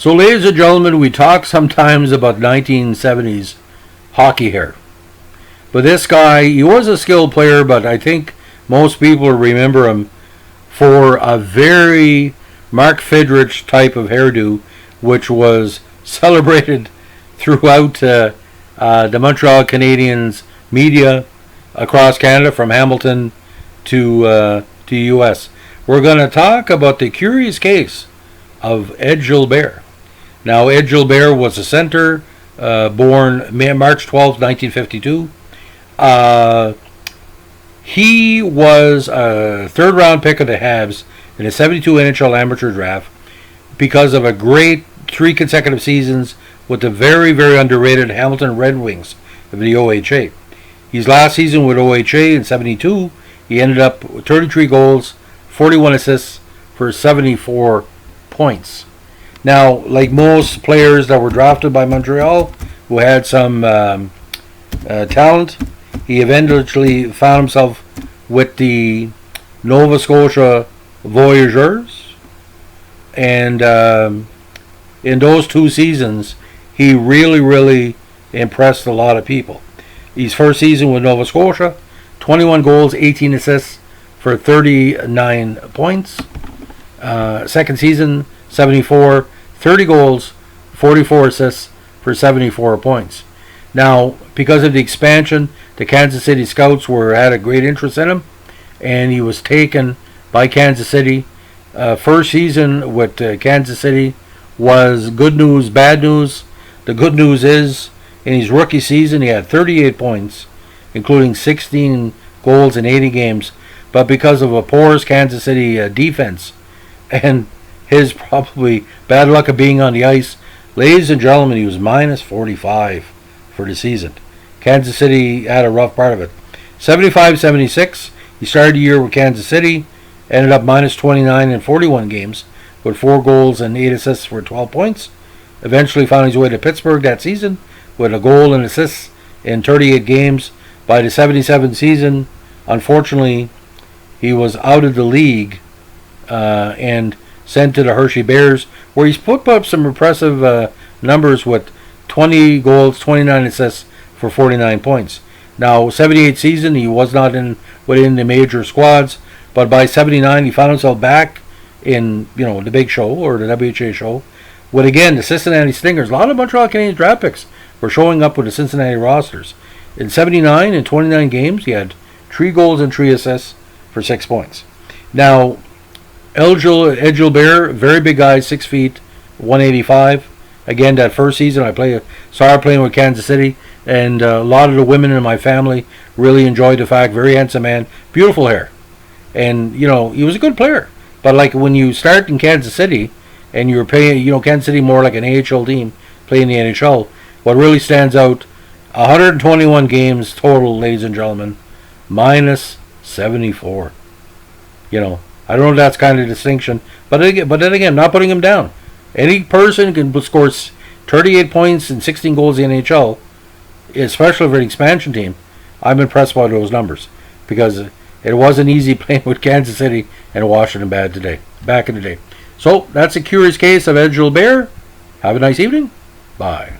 So, ladies and gentlemen, we talk sometimes about 1970s hockey hair. But this guy, he was a skilled player, but I think most people remember him for a very Mark Fidrich type of hairdo, which was celebrated throughout the Montreal Canadiens media across Canada, from Hamilton to U.S. We're going to talk about the curious case of Ed Gilbert. Now, Ed Gilbert was a center, born March 12, 1952. He was a third-round pick of the Habs in the 72 NHL amateur draft because of a great 3 consecutive seasons with the very, very underrated Hamilton Red Wings of the OHA. His last season with OHA in 72, he ended up with 33 goals, 41 assists for 74 points. Now, like most players that were drafted by Montreal who had some talent, he eventually found himself with the Nova Scotia Voyageurs. And in those 2 seasons, he really, really impressed a lot of people. His first season with Nova Scotia, 21 goals, 18 assists for 39 points. Second season, 74, 30 goals, 44 assists for 74 points. Now, because of the expansion, the Kansas City Scouts had a great interest in him, and he was taken by Kansas City. First season with Kansas City was good news, bad news. The good news is, in his rookie season, he had 38 points, including 16 goals in 80 games. But because of a porous Kansas City defense and his probably bad luck of being on the ice, ladies and gentlemen, he was minus 45 for the season. Kansas City had a rough part of it. 75-76, he started the year with Kansas City, ended up minus 29 in 41 games with 4 goals and 8 assists for 12 points. Eventually found his way to Pittsburgh that season with a goal and assists in 38 games. By the 77 season, unfortunately, he was out of the league and sent to the Hershey Bears, where he's put up some impressive numbers with 20 goals, 29 assists for 49 points. Now, 78 season, he was not within the major squads, but by 79, he found himself back in the big show, or the WHA show, with, again, the Cincinnati Stingers. A lot of Montreal Canadiens draft picks were showing up with the Cincinnati rosters. In 79, in 29 games, he had 3 goals and 3 assists for 6 points. Now, Ed Gilbert, very big guy, 6 feet, 185. Again, that first season, I started playing with Kansas City, and a lot of the women in my family really enjoyed the fact. Very handsome man, beautiful hair, and he was a good player. But like when you start in Kansas City, and you're playing, Kansas City more like an AHL team playing the NHL, what really stands out: 121 games total, ladies and gentlemen, minus 74. I don't know if that's kind of distinction, but then again, not putting him down. Any person can score 38 points and 16 goals in the NHL, especially for an expansion team. I'm impressed by those numbers because it wasn't easy playing with Kansas City and Washington back in the day. So that's a curious case of Ed Gilbert. Have a nice evening. Bye.